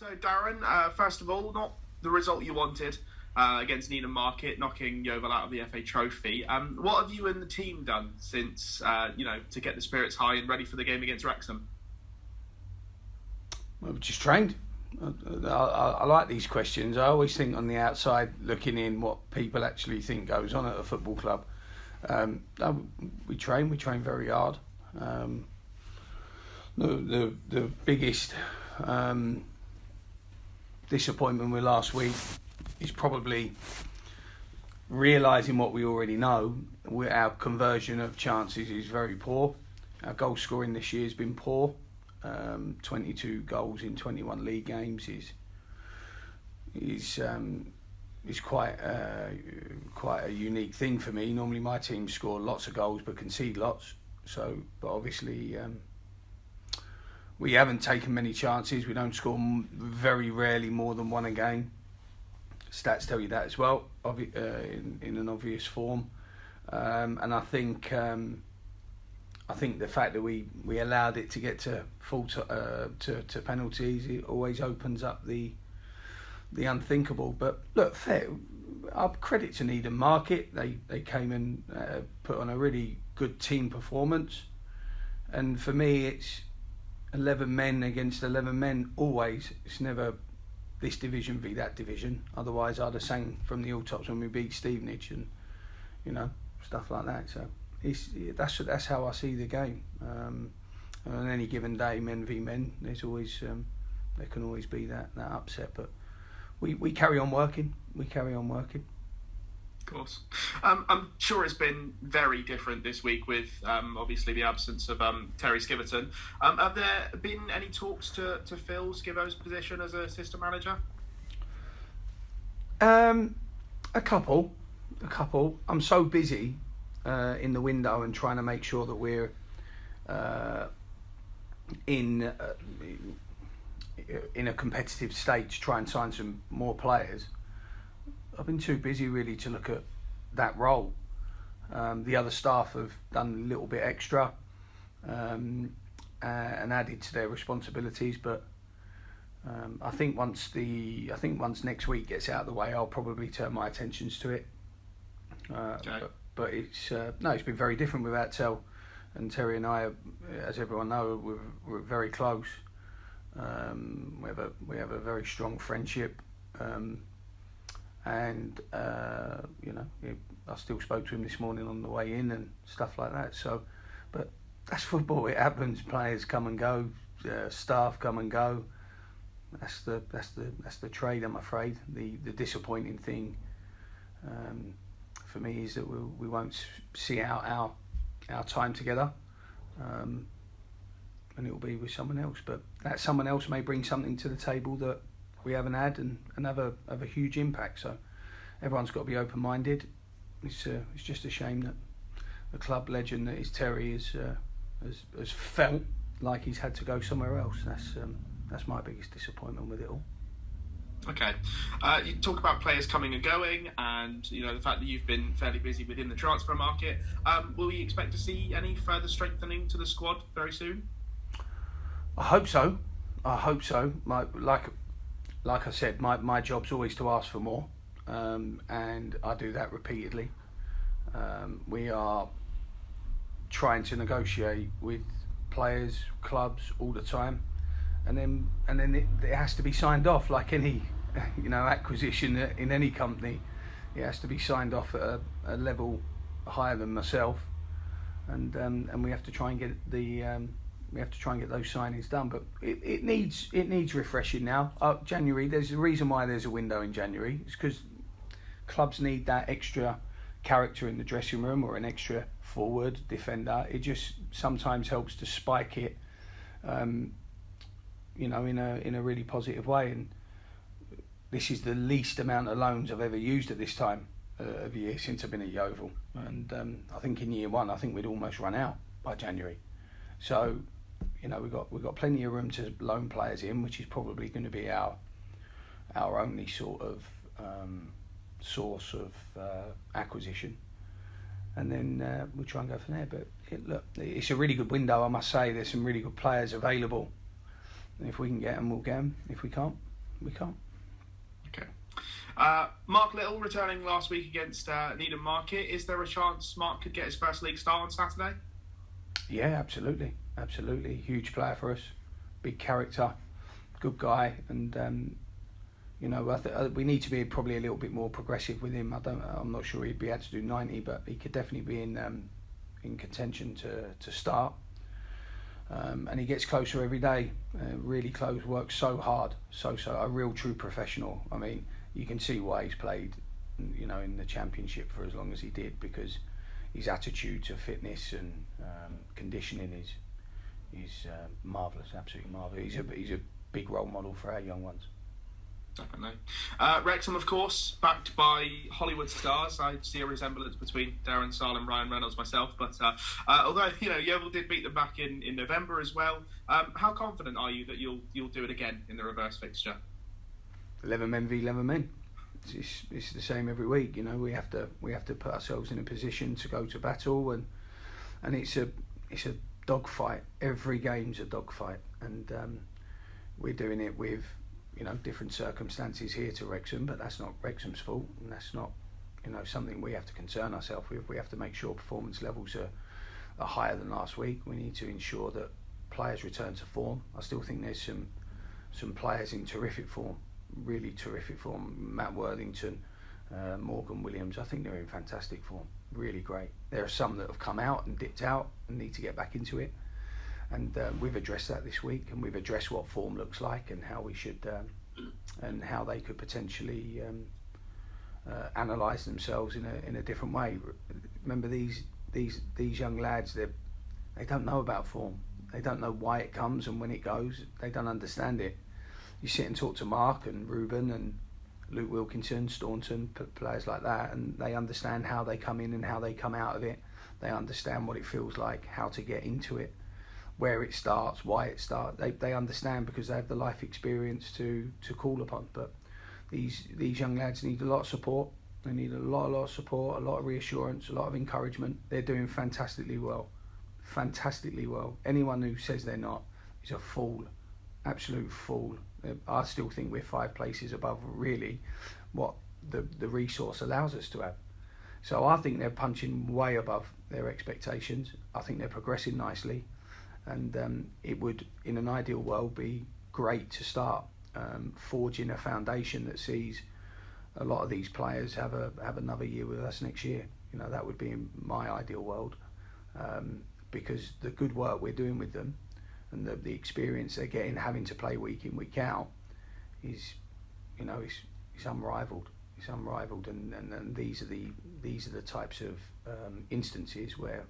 So, Darren, first of all, not the result you wanted against Needham Market, knocking Yeovil out of the FA Trophy. What have you and the team done since, to get the spirits high and ready for the game against Wrexham? Well, we've just trained. I like these questions. I always think on the outside, looking in, what people actually think goes on at a football club. We train very hard. The biggest disappointment with last week is probably realising what we already know. Our conversion of chances is very poor. Our goal scoring this year has been poor. 22 goals in 21 league games is quite a unique thing for me. Normally my team score lots of goals but concede lots. But obviously we haven't taken many chances. We don't score very rarely more than one a game. Stats tell you that as well, in an obvious form. And I think the fact that we allowed it to get to to penalties, it always opens up the unthinkable. But look, fair. Our credit to Needham Market. They came and put on a really good team performance. And for me, it's 11 men against 11 men always. It's never this division v that division. Otherwise, I'd have sang from the hilltops when we beat Stevenage and stuff like that. So that's how I see the game. On any given day, men v men, there's always there can always be that upset. But we carry on working. Of course. I'm sure it's been very different this week with obviously the absence of Terry Skiverton. Have there been any talks to fill Skivo's position as a assistant manager? A couple. I'm so busy in the window and trying to make sure that we're in a competitive state to try and sign some more players. I've been too busy really to look at that role. The other staff have done a little bit extra and added to their responsibilities, but I think once next week gets out of the way, I'll probably turn my attentions to it. Okay. But it's been very different without Sarll, and Terry and I, as everyone knows, we're very close. We have a very strong friendship. And I still spoke to him this morning on the way in and stuff like that. So, but that's football. It happens. Players come and go, staff come and go. That's the trade. I'm afraid. The disappointing thing for me is that we won't see out our time together, and it will be with someone else. But that someone else may bring something to the table that we haven't had and have a huge impact. So everyone's got to be open-minded. It's just a shame that the club legend that is Terry has felt like he's had to go somewhere else. That's my biggest disappointment with it all. Okay, you talk about players coming and going, and the fact that you've been fairly busy within the transfer market. Will we expect to see any further strengthening to the squad very soon? I hope so. Like I said, my job's always to ask for more, and I do that repeatedly. We are trying to negotiate with players, clubs all the time, and then it has to be signed off. Like any acquisition in any company, it has to be signed off at a level higher than myself, and we have to try and get those signings done. But it needs refreshing now. January, there's a reason why there's a window in January. It's because clubs need that extra character in the dressing room or an extra forward defender. It just sometimes helps to spike it, in a really positive way. And this is the least amount of loans I've ever used at this time of year since I've been at Yeovil. And I think in year one, we'd almost run out by January. So, we've got plenty of room to loan players in, which is probably going to be our only sort of source of acquisition, and then we'll try and go from there. But it's a really good window, I must say. There's some really good players available, and if we can get them, we'll get them. If we can't, we can't. Okay. Mark Little returning last week against Needham Market. Is there a chance Mark could get his first league start on Saturday? Yeah, absolutely. Huge player for us, big character, good guy, and we need to be probably a little bit more progressive with him. I'm not sure he'd be able to do 90, but he could definitely be in contention to start. And he gets closer every day, really close, works so hard, so a real true professional. I mean, you can see why he's played, in the Championship for as long as he did, because his attitude to fitness and conditioning is marvellous, absolutely marvellous. He's a big role model for our young ones. Definitely. Wrexham, of course, backed by Hollywood stars. I see a resemblance between Darren, Sarll and Ryan Reynolds myself. But although Yeovil did beat them back in November as well, how confident are you that you'll do it again in the reverse fixture? 11 men v 11 men. It's the same every week. We have to put ourselves in a position to go to battle, and it's a dogfight. Every game's a dogfight, and we're doing it with different circumstances here to Wrexham, but that's not Wrexham's fault, and that's not something we have to concern ourselves with. We have to make sure performance levels are higher than last week. We need to ensure that players return to form. I still think there's some players in terrific form, really terrific form. Matt Worthington, Morgan Williams, I think they're in fantastic form, really great. There are some that have come out and dipped out and need to get back into it. And we've addressed that this week, and we've addressed what form looks like and how we should, and how they could potentially analyse themselves in a different way. Remember, these young lads, they don't know about form. They don't know why it comes and when it goes. They don't understand it. You sit and talk to Mark and Ruben and Luke Wilkinson, Staunton, players like that, and they understand how they come in and how they come out of it. They understand what it feels like, how to get into it, where it starts, why it starts. They understand because they have the life experience to call upon. But these young lads need a lot of support. They need a lot of support, a lot of reassurance, a lot of encouragement. They're doing fantastically well. Anyone who says they're not is a fool, absolute fool. I still think we're 5 places above really what the resource allows us to have. So I think they're punching way above their expectations. I think they're progressing nicely. And it would, in an ideal world, be great to start forging a foundation that sees a lot of these players have another year with us next year. That would be in my ideal world, because the good work we're doing with them and the experience they're getting, having to play week in, week out, is unrivaled. It's unrivaled, and these are the types of instances where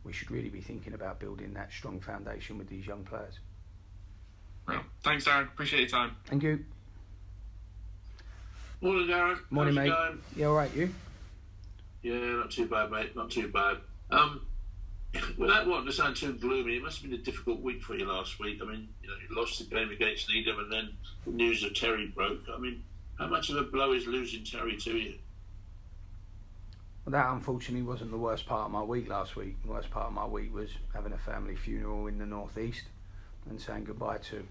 we should really be thinking about building that strong foundation with these young players. Well, thanks, Darren. Appreciate your time. Thank you. Morning, Darren. Morning, How's it mate. going? Yeah, all right, you? Yeah, not too bad, mate. Not too bad. Without wanting to sound too gloomy, it must have been a difficult week for you last week. I mean, you lost the game against Needham, and then the news of Terry broke. I mean, how much of a blow is losing Terry to you? Well, that unfortunately wasn't the worst part of my week last week. The worst part of my week was having a family funeral in the northeast and saying goodbye to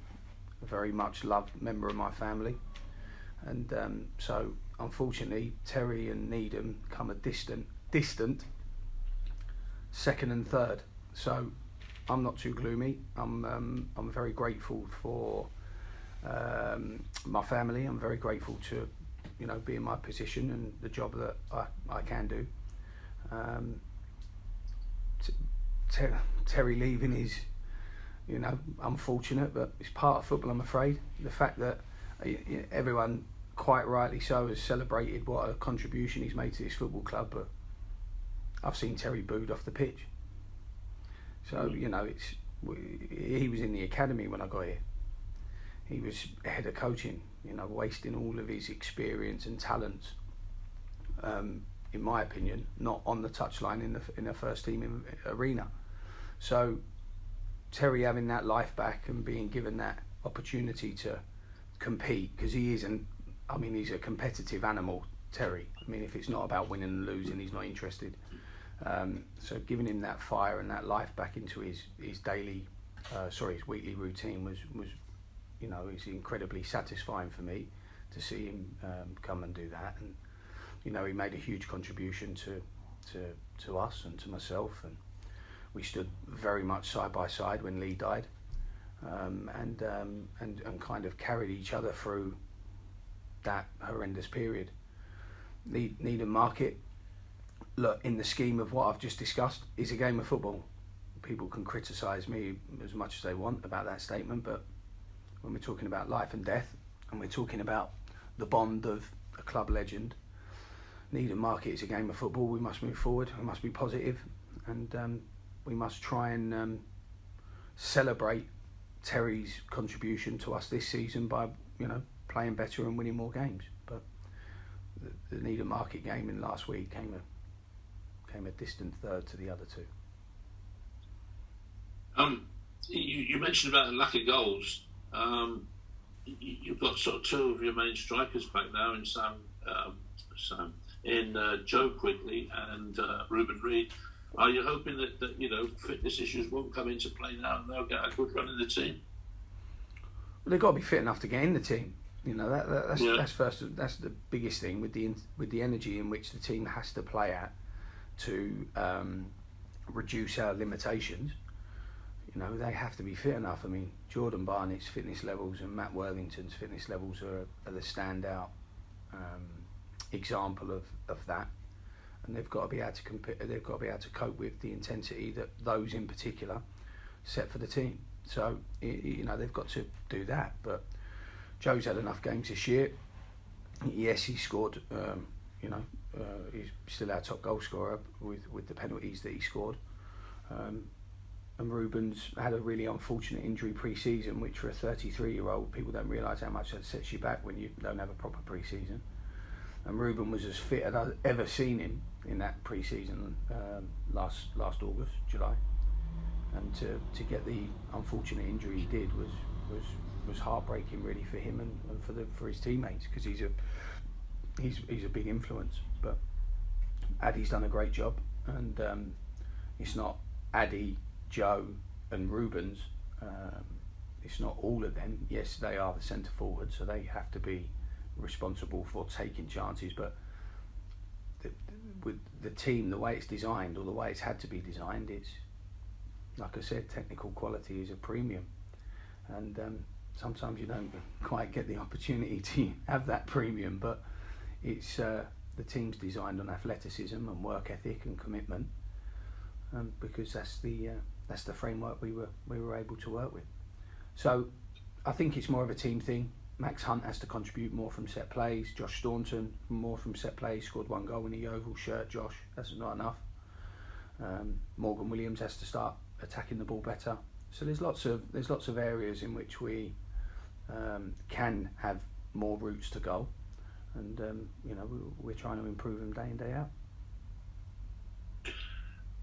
a very much loved member of my family. And so, unfortunately, Terry and Needham come a distant second and third. So, I'm not too gloomy. I'm very grateful for my family. I'm very grateful to be in my position and the job that I can do. Terry leaving is, unfortunate, but it's part of football, I'm afraid. The fact that everyone, quite rightly so, has celebrated what a contribution he's made to this football club, but I've seen Terry booed off the pitch. So, he was in the academy when I got here. He was head of coaching, wasting all of his experience and talents, in my opinion, not on the touchline in a first team arena. So Terry having that life back and being given that opportunity to compete, because he's a competitive animal, Terry. I mean, if it's not about winning and losing, he's not interested. So giving him that fire and that life back into his weekly routine was it's incredibly satisfying for me to see him come and do that. And he made a huge contribution to us and to myself, and we stood very much side by side when Lee died, and kind of carried each other through that horrendous period. Needham Market, look, in the scheme of what I've just discussed, is a game of football. People can criticise me as much as they want about that statement, but when we're talking about life and death, and we're talking about the bond of a club legend, Needham Market is a game of football. We must move forward, we must be positive, and we must try and celebrate Terry's contribution to us this season by playing better and winning more games. But the Needham Market game in last week came a distant third to the other two. You mentioned about the lack of goals. You've got sort of two of your main strikers back now in Joe Quigley and Ruben Reid. Are you hoping that fitness issues won't come into play now and they'll get a good run in the team? Well, they've got to be fit enough to get in the team. That's first. That's the biggest thing with the energy in which the team has to play at to reduce our limitations. They have to be fit enough. I mean, Jordan Barnett's fitness levels and Matt Worthington's fitness levels are the standout example of that, and they've got to be able to compete. They've got to be able to cope with the intensity that those in particular set for the team. So they've got to do that. But Joe's had enough games this year. Yes, he scored. He's still our top goal scorer with the penalties that he scored. And Ruben's had a really unfortunate injury pre-season, which for a 33-year-old, people don't realise how much that sets you back when you don't have a proper pre-season. And Ruben was as fit as I've ever seen him in that pre-season last August, July. And to get the unfortunate injury he did was heartbreaking, really, for him and for his teammates, because he's a big influence. But Addy's done a great job, and it's not Addy, Joe and Rubens, it's not all of them. Yes, they are the centre forward, so they have to be responsible for taking chances, but with the team, the way it's designed, or the way it's had to be designed, it's, like I said, technical quality is a premium, and sometimes you don't quite get the opportunity to have that premium, but it's the team's designed on athleticism and work ethic and commitment, because that's the framework we were able to work with. So I think it's more of a team thing. Max Hunt has to contribute more from set plays. Josh Staunton more from set plays. Scored 1 goal in a Yeovil shirt. Josh, that's not enough. Morgan Williams has to start attacking the ball better. So there's lots of areas in which we can have more routes to goal, and we're trying to improve them day in, day out.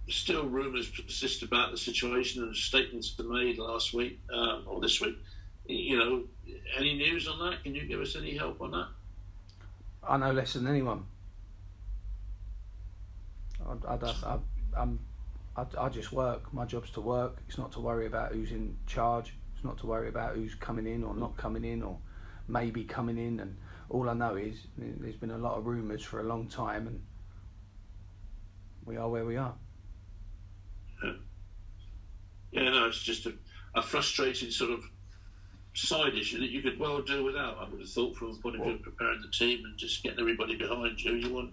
Still, rumours persist about the situation, and statements were made last week or this week. Any news on that? Can you give us any help on that? I know less than anyone. I just work. My job's to work. It's not to worry about who's in charge. It's not to worry about who's coming in or not coming in or maybe coming in. And all I know is there's been a lot of rumours for a long time, and we are where we are. Yeah, no, it's just a frustrating sort of side issue that you could well do without. I would have thought, from the point of view of preparing the team and just getting everybody behind you. You want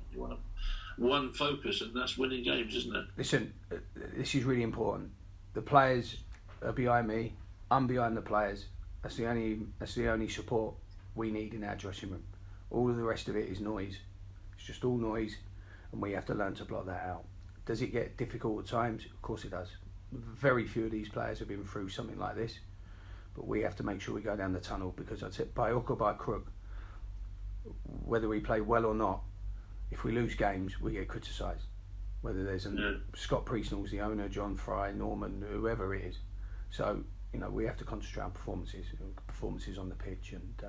one focus, and that's winning games, isn't it? Listen, this is really important. The players are behind me. I'm behind the players. That's the only support we need in our dressing room. All of the rest of it is noise. It's just all noise, and we have to learn to block that out. Does it get difficult at times? Of course it does. Very few of these players have been through something like this, but we have to make sure we go down the tunnel, because I'd say by hook or by crook, whether we play well or not, if we lose games, we get criticised. Whether there's Scott Priestnall's the owner, John Fry, Norman, whoever it is. So we have to concentrate on performances on the pitch. And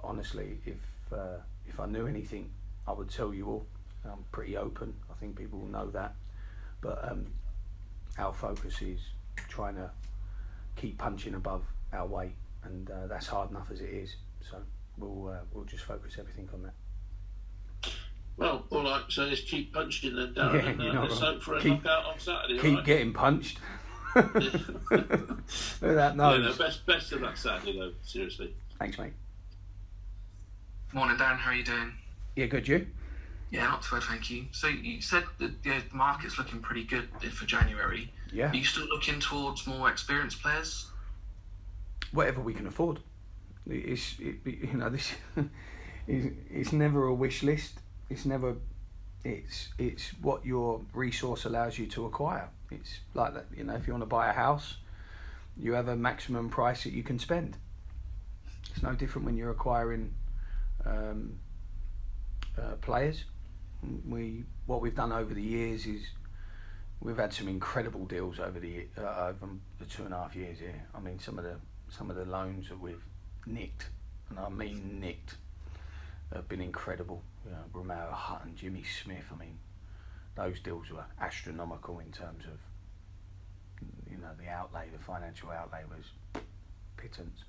honestly, if I knew anything, I would tell you all. I'm pretty open. I think people will know that. But our focus is trying to keep punching above our weight and that's hard enough as it is. So we'll just focus everything on that. Well, all I can say is keep punching them down, and let's hope for a knockout on Saturday. Keep getting punched. That knows. Best of that Saturday, though. Seriously. Thanks, mate. Morning, Darren. How are you doing? Yeah, good. You? Yeah, not too bad, thank you. So you said that the market's looking pretty good for January. Yeah. Are you still looking towards more experienced players? Whatever we can afford. This it's never a wish list. It's what your resource allows you to acquire. It's like that, if you want to buy a house, you have a maximum price that you can spend. It's no different when you're acquiring players. What we've done over the years is we've had some incredible deals over the 2.5 years here. I mean, some of the loans that we've nicked, and I mean nicked, have been incredible. Romeo Hutton, Jimmy Smith. I mean, those deals were astronomical in terms of the outlay, the financial outlay was pittance.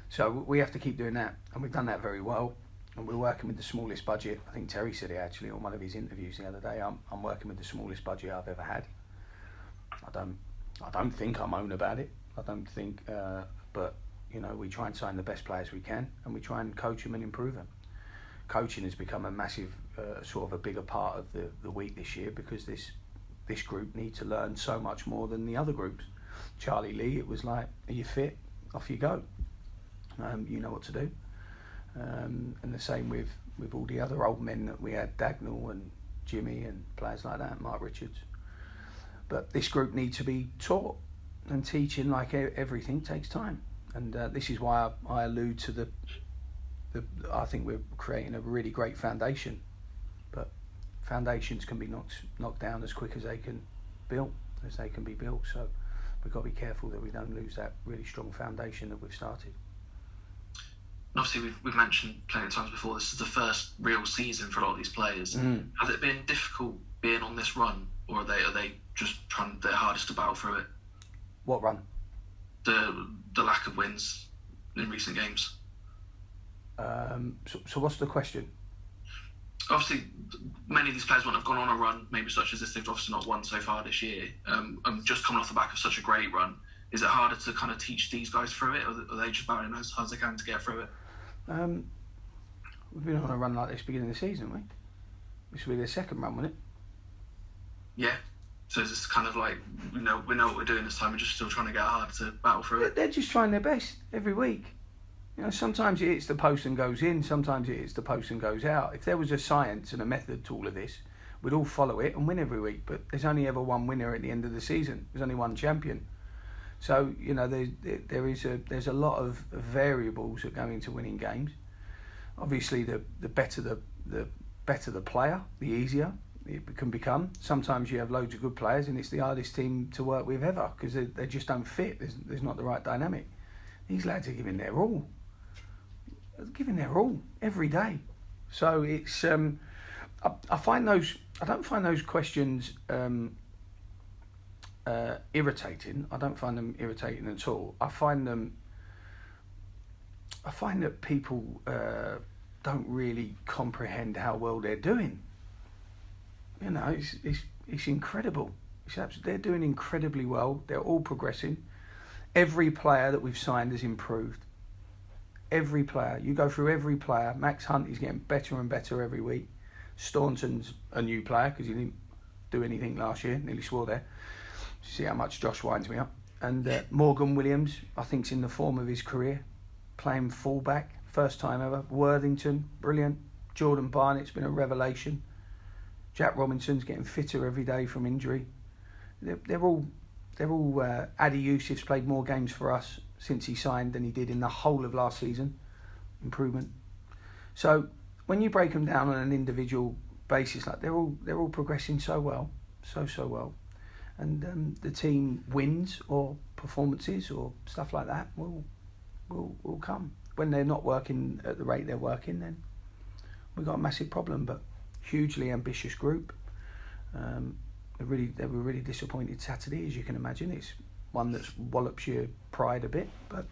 So we have to keep doing that, and we've done that very well. And we're working with the smallest budget. I think Terry said it actually on one of his interviews the other day. I'm working with the smallest budget I've ever had. I don't think I'm own about it. I don't think, but we try and sign the best players we can, and we try and coach them and improve them. Coaching has become a massive, sort of a bigger part of the week this year, because this group need to learn so much more than the other groups. Charlie Lee, it was like, are you fit? Off you go. You know what to do. And the same with all the other old men that we had, Dagnall and Jimmy and players like that, Mark Richards. But this group needs to be taught, and teaching, like everything, takes time. And this is why I allude to the I think we're creating a really great foundation, but foundations can be knocked down as quick as they can be built. So we've got to be careful that we don't lose that really strong foundation that we've started. Obviously, we've mentioned plenty of times before, this is the first real season for a lot of these players. Has it been difficult being on this run, or are they just trying their hardest to battle through it? What run? The lack of wins in recent games. So what's the question? Obviously, many of these players won't have gone on a run, maybe such as this. They've obviously not won so far this year. And just coming off the back of such a great run, is it harder to kind of teach these guys through it, or are they just battling as hard as they can to get through it? We've been on a run like this beginning of the season, haven't we? This will be their second run, won't it? Yeah. So it's kind of like, we know what we're doing this time. We're just still trying to get hard to battle through it. They're just trying their best every week. Sometimes it hits the post and goes in. Sometimes it hits the post and goes out. If there was a science and a method to all of this, we'd all follow it and win every week. But there's only ever one winner at the end of the season. There's only one champion. So there's a lot of variables that go into winning games. Obviously, the better the player, the easier it can become. Sometimes you have loads of good players, and it's the hardest team to work with ever, because they just don't fit. There's not the right dynamic. These lads are giving their all. Every day. So it's I don't find those questions irritating. I don't find them irritating at all. I find that people don't really comprehend how well they're doing. It's incredible. They're doing incredibly well. They're all progressing. Every player that we've signed has improved. Every player. You go through every player. Max Hunt is getting better and better every week. Staunton's a new player because he didn't do anything last year. Nearly swore there. See how much Josh winds me up. And Morgan Williams, I think, is in the form of his career. Playing fullback, first time ever. Worthington, brilliant. Jordan Barnett's been a revelation. Jack Robinson's getting fitter every day from injury. They're all. Adi Yusuf's played more games for us since he signed than he did in the whole of last season. Improvement. So when you break them down on an individual basis, like they're all progressing so well, so well, and the team wins or performances or stuff like that will come. When they're not working at the rate they're working, then we've got a massive problem. But hugely ambitious group. They were really disappointed Saturday, as you can imagine. It's one that wallops your pride a bit, but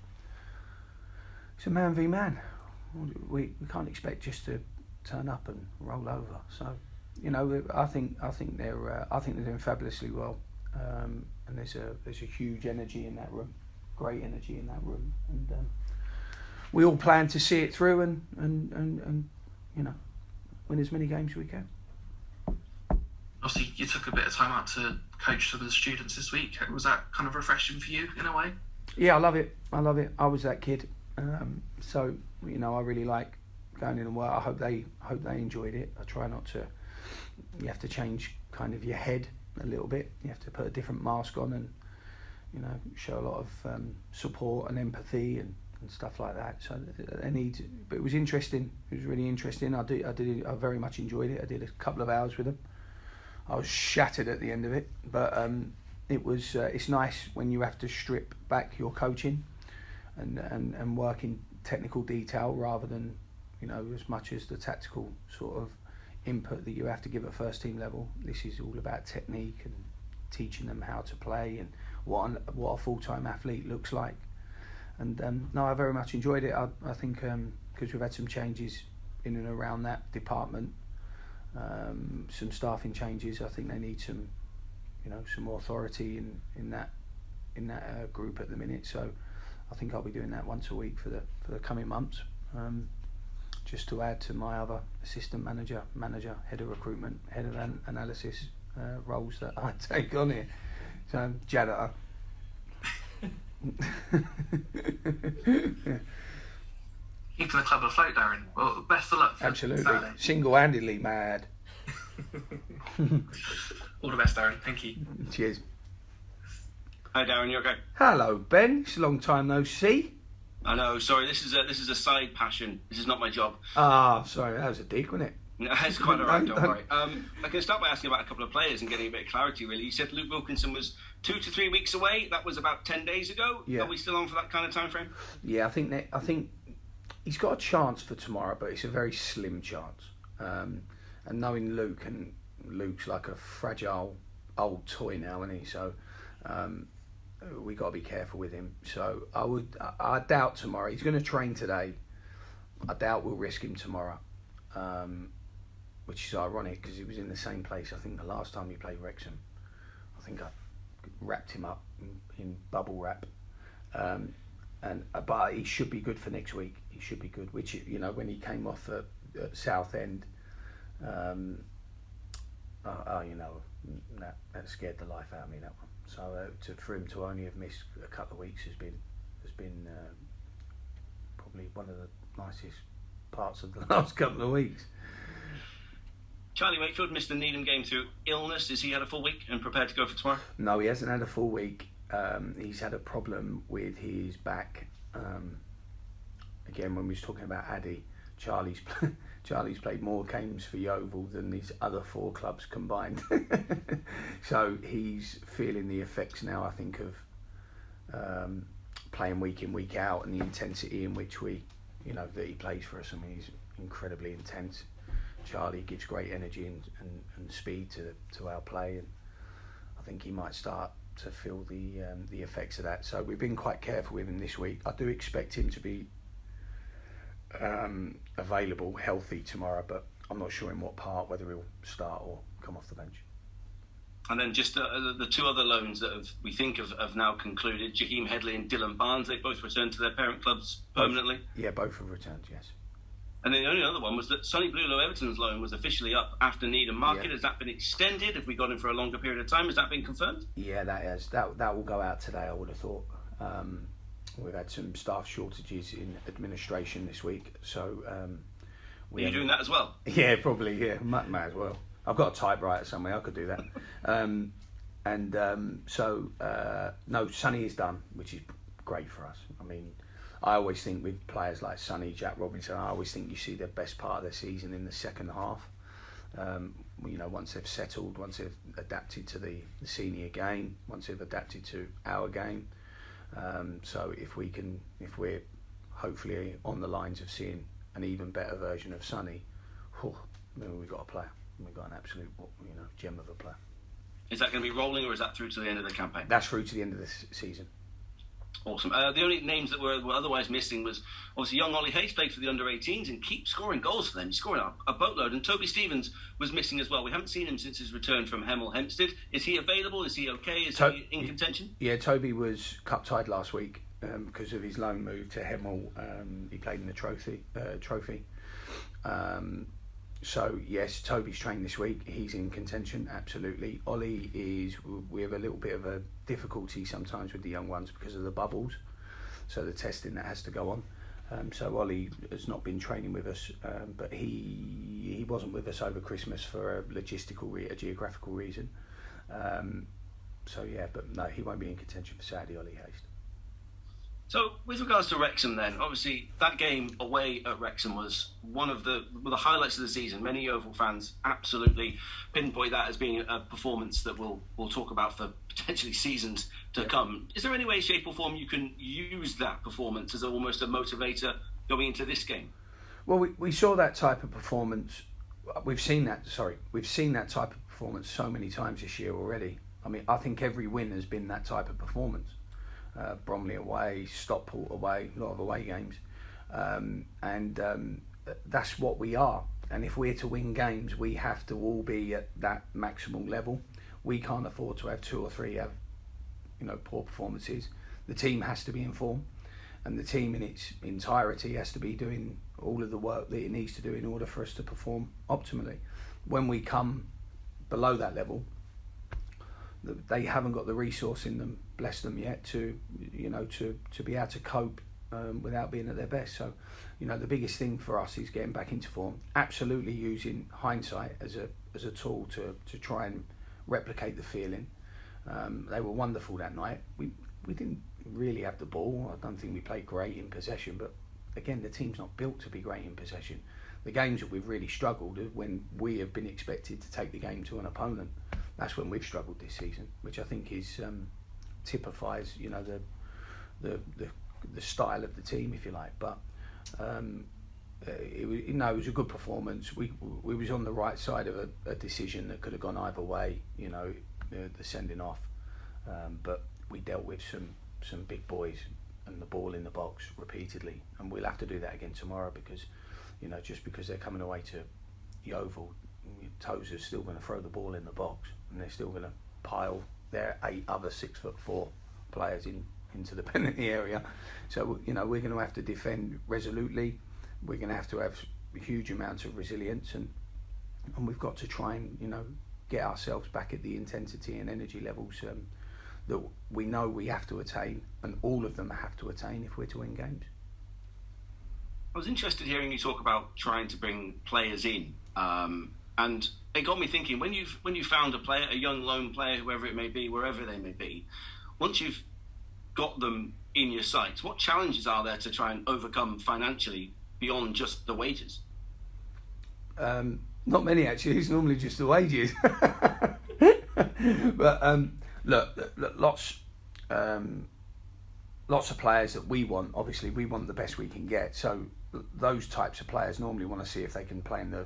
it's a man v man. We can't expect just to turn up and roll over. So, I think they're doing fabulously well, and there's a huge energy in that room, great energy in that room, and we all plan to see it through and win as many games as we can. Obviously, you took a bit of time out to coach some of the students this week. Was that kind of refreshing for you in a way? Yeah, I love it. I was that kid, so I really like going in and work. I hope they enjoyed it. I try not to. You have to change kind of your head a little bit. You have to put a different mask on and show a lot of support and empathy and stuff like that. So but it was interesting. It was really interesting. I very much enjoyed it. I did a couple of hours with them. I was shattered at the end of it, but it was. It's nice when you have to strip back your coaching and work in technical detail rather than as much as the tactical sort of input that you have to give at first team level. This is all about technique and teaching them how to play and what a full-time athlete looks like. And no, I very much enjoyed it. I think because we've had some changes in and around that department, some staffing changes. I think they need some more authority in that group at the minute. So I think I'll be doing that once a week for the coming months. Just to add to my other assistant manager, head of recruitment, head of analysis roles that I take on here. So janitor. Keeping the club afloat, Darren. Well, best of luck. Absolutely. Saturday. Single-handedly mad. All the best, Darren. Thank you. Cheers. Hi, Darren. You okay? Hello, Ben. It's a long time no see. I know. Sorry, this is a side passion. This is not my job. Ah, sorry. That was a dig, wasn't it? No, it's quite alright. Don't worry. I can start by asking about a couple of players and getting a bit of clarity. Really, you said Luke Wilkinson was 2 to 3 weeks away. That was about 10 days ago. Yeah. Are we still on for that kind of time frame? Yeah, I think he's got a chance for tomorrow, but it's a very slim chance. And knowing Luke, and Luke's like a fragile old toy now, isn't he? So we got to be careful with him. So I doubt tomorrow. He's going to train today. I doubt we'll risk him tomorrow, which is ironic because he was in the same place. I think the last time he played Wrexham, I think I wrapped him up in bubble wrap. But he should be good for next week. He should be good. Which when he came off at Southend, that scared the life out of me. That one. So for him to only have missed a couple of weeks has been probably one of the nicest parts of the last couple of weeks. Charlie Wakefield missed the Needham game through illness. Has he had a full week and prepared to go for tomorrow? No, he hasn't had a full week. He's had a problem with his back. Again, when we was talking about Addy, Charlie's played more games for Yeovil than his other 4 clubs combined. So he's feeling the effects now, I think, of playing week in, week out, and the intensity in which that he plays for us. I mean, he's incredibly intense. Charlie gives great energy and speed to our play, and I think he might start to feel the effects of that. So we've been quite careful with him this week. I do expect him to be available, healthy tomorrow, but I'm not sure in what part, whether he'll start or come off the bench. And then just the 2 other loans that we think have now concluded, Jaheim Headley and Dylan Barnes, they both returned to their parent clubs permanently. Both have returned, yes. And then the only other one was that Sonny Blulow Everton's loan was officially up after Needham Market. Yeah. Has that been extended? Have we got him for a longer period of time? Has that been confirmed? Yeah, that has. That will go out today, I would have thought. We've had some staff shortages in administration this week, so are you doing that as well? Yeah, probably. Yeah, might as well. I've got a typewriter somewhere. I could do that. No, Sonny is done, which is great for us. I mean, I always think with players like Sonny, Jack Robinson, I always think you see the best part of their season in the second half. Once they've settled, once they've adapted to the senior game, once they've adapted to our game. So if we're hopefully on the lines of seeing an even better version of Sonny, we've got a player. We've got an absolute gem of a player. Is that going to be rolling, or is that through to the end of the campaign? That's through to the end of the season. Awesome. The only names that were otherwise missing was obviously young Ollie Hayes played for the under-18s and keeps scoring goals for them. He's scoring a boatload. And Toby Stevens was missing as well. We haven't seen him since his return from Hemel Hempstead. Is he available? Is he okay? Is he in contention? Yeah, Toby was cup-tied last week because of his loan move to Hemel. He played in the trophy. So yes, Toby's trained this week. He's in contention, absolutely. Ollie is. We have a little bit of a difficulty sometimes with the young ones because of the bubbles, so the testing that has to go on. So Ollie has not been training with us, but he wasn't with us over Christmas for a geographical reason. So yeah, but no, he won't be in contention for Saturday. Ollie Hayes. So, with regards to Wrexham then, obviously that game away at Wrexham was one of the highlights of the season. Many Yeovil fans absolutely pinpoint that as being a performance that we'll talk about for potentially seasons to come. Is there any way, shape or form you can use that performance as almost a motivator going into this game? Well, we saw that type of performance. We've seen that type of performance so many times this year already. I mean, I think every win has been that type of performance. Bromley away, Stockport away, a lot of away games, and that's what we are. And if we're to win games, we have to all be at that maximal level. We can't afford to have 2 or 3 have, poor performances. The team has to be in form, and the team in its entirety has to be doing all of the work that it needs to do in order for us to perform optimally. When we come below that level, they haven't got the resource in them, bless them, yet to be able to cope without being at their best. So, the biggest thing for us is getting back into form. Absolutely using hindsight as a tool to try and replicate the feeling. They were wonderful that night. We didn't really have the ball. I don't think we played great in possession, but again, the team's not built to be great in possession. The games that we've really struggled are when we have been expected to take the game to an opponent. That's when we've struggled this season, which I think is typifies the style of the team, if you like. But it was a good performance. We was on the right side of a decision that could have gone either way. The sending off, but we dealt with some big boys and the ball in the box repeatedly, and we'll have to do that again tomorrow because just because they're coming away to Yeovil, Tozer's still going to throw the ball in the box, and they're still going to pile their 8 other 6'4" players into the penalty area. So we're going to have to defend resolutely. We're going to have huge amounts of resilience, and we've got to try and get ourselves back at the intensity and energy levels that we know we have to attain, and all of them have to attain if we're to win games. I was interested hearing you talk about trying to bring players in, and it got me thinking. When you found a player, a young lone player, whoever it may be, wherever they may be, once you've got them in your sights, what challenges are there to try and overcome financially beyond just the wages? Not many actually. It's normally just the wages. But look, lots of players that we want. Obviously, we want the best we can get. So those types of players normally want to see if they can play in the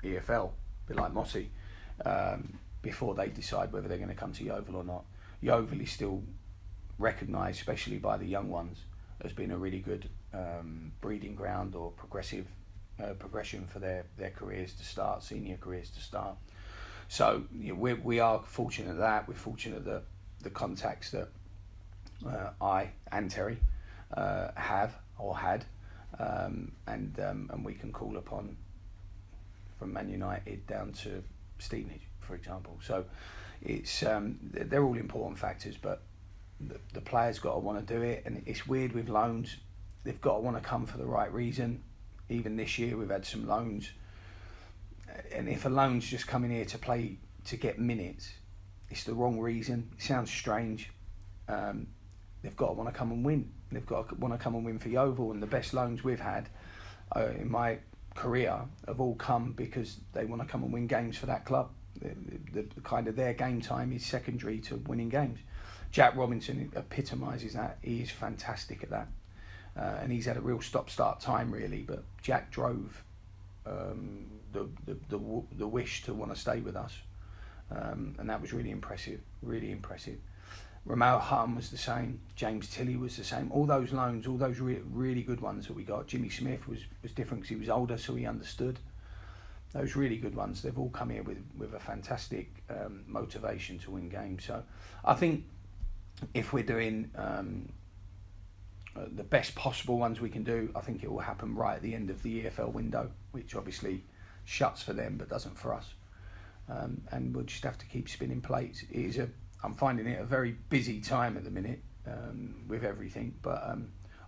EFL, a bit like Mossy, before they decide whether they're going to come to Yeovil or not. Yeovil is still recognised, especially by the young ones, as being a really good breeding ground or progression for their careers to start, senior careers to start. So we are fortunate that we're fortunate that the contacts that I and Terry have or had, and we can call upon from Man United down to Stevenage, for example. So it's they're all important factors, but the players got to want to do it, and it's weird with loans. They've got to want to come for the right reason. Even this year we've had some loans, and if a loan's just coming here to play to get minutes, it's the wrong reason. It sounds strange. They've got to want to come and win. They've got to want to come and win for Yeovil, and the best loans we've had in my career have all come because they want to come and win games for that club. The kind of their game time is secondary to winning games. Jack Robinson epitomises that. He is fantastic at that, and he's had a real stop-start time really. But Jack drove the wish to want to stay with us, and that was really impressive. Really impressive. Romeo Hutton was the same. James Tilley was the same. All those loans, all those really good ones that we got. Jimmy Smith was different because he was older, so he understood. Those really good ones, they've all come here with a fantastic motivation to win games. So I think if we're doing the best possible ones we can do, I think it will happen right at the end of the EFL window, which obviously shuts for them but doesn't for us. And we'll just have to keep spinning plates. I'm finding it a very busy time at the minute with everything, but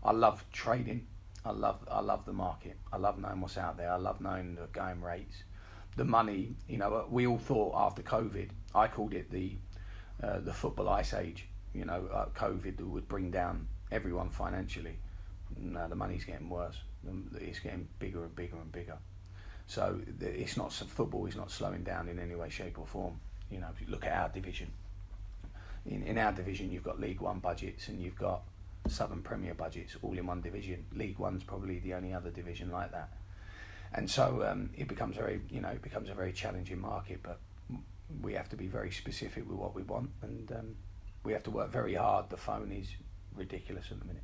I love trading. I love the market. I love knowing what's out there. I love knowing the going rates, the money. You know, we all thought after COVID, I called it the football ice age. You know, COVID would bring down everyone financially. No, the money's getting worse. It's getting bigger and bigger and bigger. So it's not, football is not slowing down in any way, shape or form. You know, if you look at our division. In our division, you've got League One budgets and you've got Southern Premier budgets all in one division. League One's probably the only other division like that. And so it becomes a very challenging market, but we have to be very specific with what we want, and we have to work very hard. The phone is ridiculous at the minute.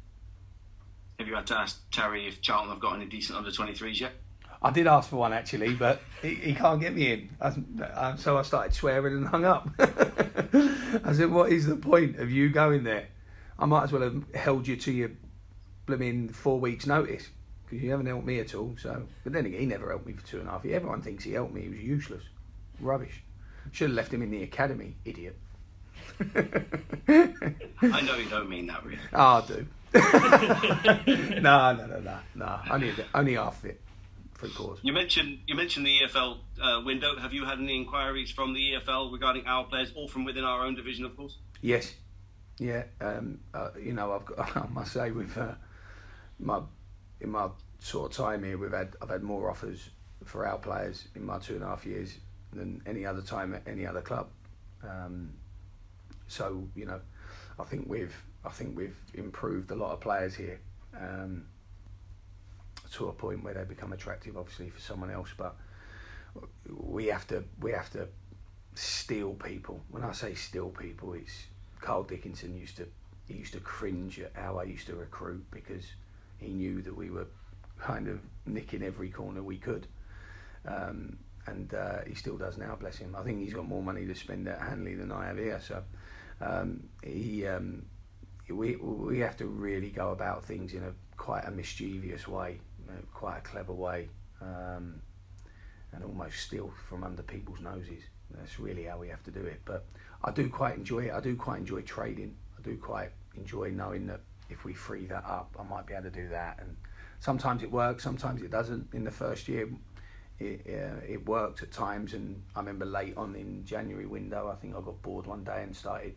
Have you had to ask Terry if Charlton have got any decent under-23s yet? I did ask for one actually, but he can't get me in. So I started swearing and hung up. I said, what is the point of you going there? I might as well have held you to your blooming 4 weeks notice, because you haven't helped me at all. So, but then again, he never helped me for 2.5 years. Everyone thinks he helped me. He was useless. Rubbish. Should have left him in the academy, idiot. I know you don't mean that, really. Oh, I do. No. Only half it. 3/4. You mentioned the EFL window. Have you had any inquiries from the EFL regarding our players, or from within our own division, of course? Yes. Yeah. You know, I must say, with in my sort of time here, I've had more offers for our players in my 2.5 years than any other time at any other club. So you know, I think we've improved a lot of players here to a point where they become attractive, obviously, for someone else. But we have to steal people. When I say steal people, it's Carl Dickinson used to cringe at how I used to recruit, because he knew that we were kind of nicking every corner we could. And he still does now, bless him. I think he's got more money to spend at Hanley than I have here. So we have to really go about things in quite a mischievous way, quite a clever way, and almost steal from under people's noses. That's really how we have to do it. But I do quite enjoy it. I do quite enjoy trading. I do quite enjoy knowing that if we free that up, I might be able to do that. And sometimes it works, sometimes it doesn't. In the first year, it worked at times, and I remember late on in January window, I think I got bored one day and started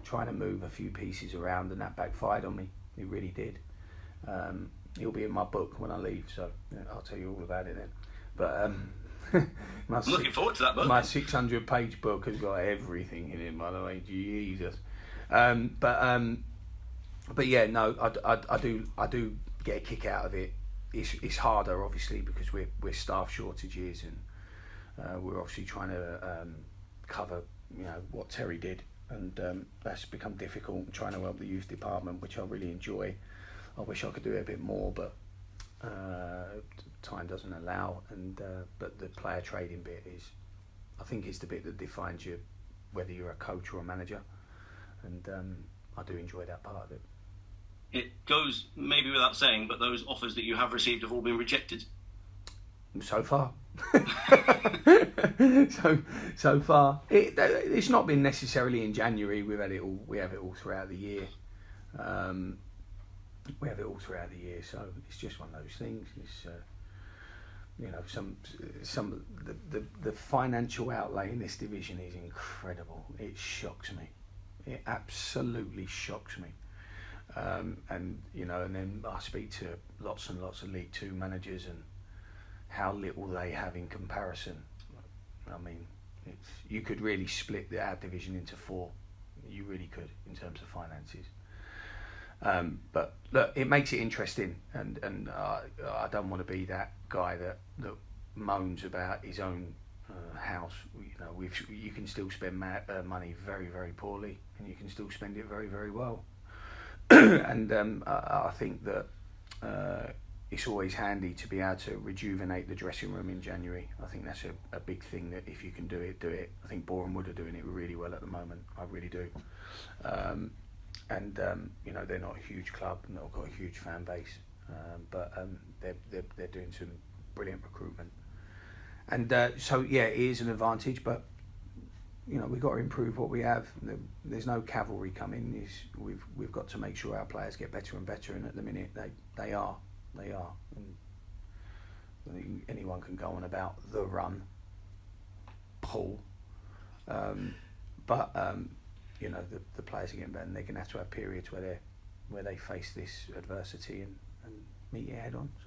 trying to move a few pieces around, and that backfired on me. It really did. It'll be in my book when I leave, so yeah, I'll tell you all about it then. But I'm looking forward to that book. My 600-page book has got everything in it, by the way. Jesus. But yeah, no, I do get a kick out of it. It's harder, obviously, because we're staff shortages, and we're obviously trying to cover, you know, what Terry did, and that's become difficult. I'm trying to help the youth department, which I really enjoy. I wish I could do it a bit more, but time doesn't allow. And but the player trading bit is, I think, it's the bit that defines you, whether you're a coach or a manager, and I do enjoy that part of it. It goes maybe without saying, but those offers that you have received have all been rejected? So far. so far. It's not been necessarily in January. We have it all throughout the year. So it's just one of those things. It's you know, the financial outlay in this division is incredible. It shocks me. It absolutely shocks me. And you know, and then I speak to lots and lots of League Two managers, and how little they have in comparison. I mean, you could really split our division into 4. You really could, in terms of finances. But look, it makes it interesting, and I don't want to be that guy that moans about his own house. You can still spend money very, very poorly, and you can still spend it very, very well. And I think that it's always handy to be able to rejuvenate the dressing room in January. I think that's a big thing, that if you can do it, do it. I think Boreham Wood are doing it really well at the moment. I really do. They're not a huge club, and they've got a huge fan base, but they're doing some brilliant recruitment. And so it is an advantage, but we've got to improve what we have. There's no cavalry coming. We've got to make sure our players get better and better, and at the minute they are. And I think anyone can go on about the run, Paul, but the players are getting better, and they're going to have periods where they face this adversity and meet it head on. So.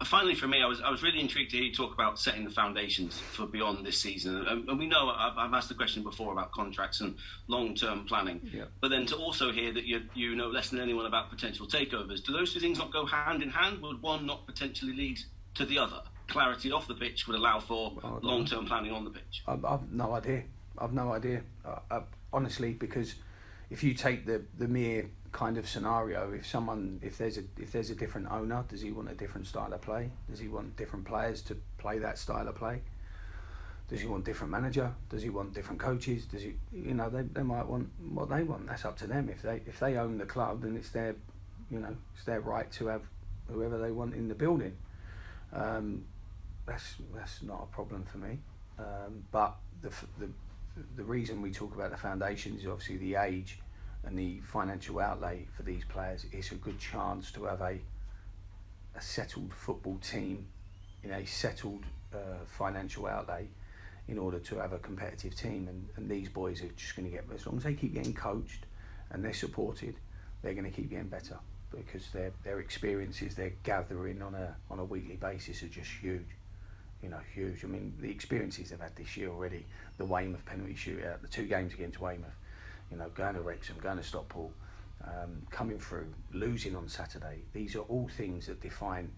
Finally, for me, I was really intrigued to hear you talk about setting the foundations for beyond this season. And we know I've asked the question before about contracts and long-term planning, but then to also hear that you know less than anyone about potential takeovers. Do those two things not go hand in hand? Would one not potentially lead to the other? Clarity off the pitch would allow for long-term planning on the pitch. I've no idea. Honestly, because if you take the mere kind of scenario, if there's a different owner, does he want a different style of play? Does he want different players to play that style of play? Does he want different manager? Does he want different coaches? Does he, they might want what they want. That's up to them. If they own the club, then it's their right to have whoever they want in the building. That's not a problem for me. But the reason we talk about the foundation is obviously the age and the financial outlay for these players. It's a good chance to have a settled football team in a settled financial outlay in order to have a competitive team, and these boys are just going to get, as long as they keep getting coached and they're supported, they're going to keep getting better, because their experiences they're gathering on a weekly basis are just huge. Huge. I mean, the experiences they've had this year already, the Weymouth penalty shootout, the 2 games against Weymouth, going to Wrexham, going to Stockport, coming through, losing on Saturday. These are all things that define,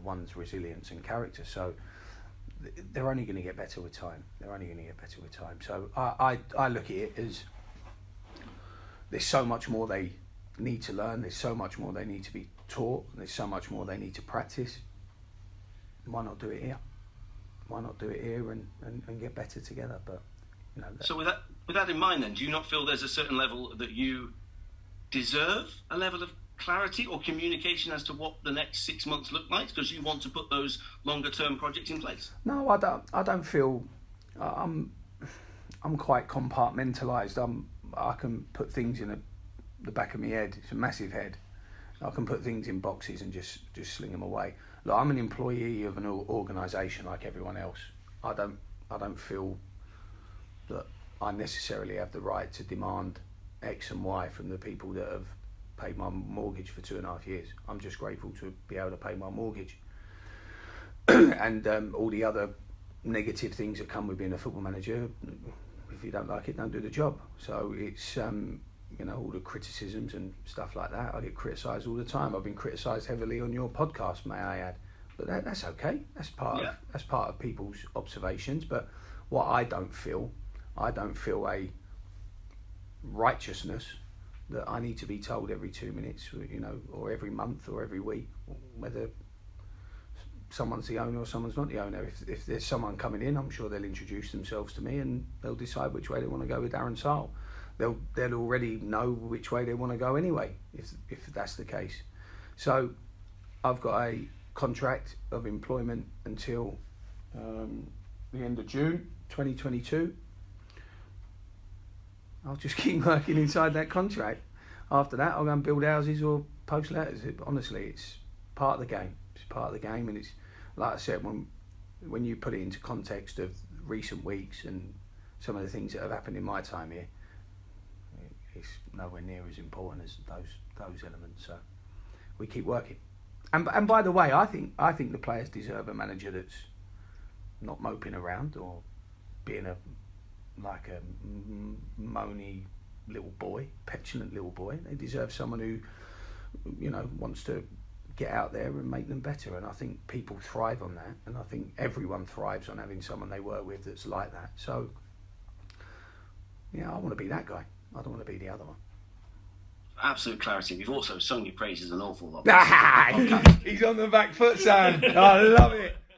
one's resilience and character. So they're only going to get better with time. So I look at it as there's so much more they need to learn. There's so much more they need to be taught. There's so much more they need to practice. Why not do it here? And get better together? But So with that in mind, then, do you not feel there's a certain level that you deserve a level of clarity or communication as to what the next 6 months look like, because you want to put those longer term projects in place? No, I don't feel. I'm quite compartmentalised. I can put things in the back of my head. It's a massive head. I can put things in boxes and just sling them away. Look, I'm an employee of an organisation like everyone else. I don't feel that I necessarily have the right to demand X and Y from the people that have paid my mortgage for 2.5 years. I'm just grateful to be able to pay my mortgage. And all the other negative things that come with being a football manager, if you don't like it, don't do the job. So it's all the criticisms and stuff like that. I get criticised all the time. I've been criticised heavily on your podcast, may I add, but that's okay. That's part of people's observations. But what I don't feel a righteousness that I need to be told every 2 minutes, or every month or every week, whether someone's the owner or someone's not the owner. If there's someone coming in, I'm sure they'll introduce themselves to me and they'll decide which way they want to go with Darren Sarll. They'll already know which way they want to go anyway, if that's the case. So I've got a contract of employment until the end of June 2022. I'll just keep working inside that contract. After that, I'll go and build houses or post letters. Honestly, it's part of the game. It's part of the game, and it's like I said, when you put it into context of recent weeks and some of the things that have happened in my time here, it's nowhere near as important as those elements. So we keep working. And by the way, I think the players deserve a manager that's not moping around or being a moany little boy, petulant little boy. They deserve someone who, wants to get out there and make them better. And I think people thrive on that, and I think everyone thrives on having someone they work with that's like that. So, yeah, I want to be that guy. I don't want to be the other one. Absolute clarity. We've also sung your praises an awful lot. He's on the back foot, son. I love it.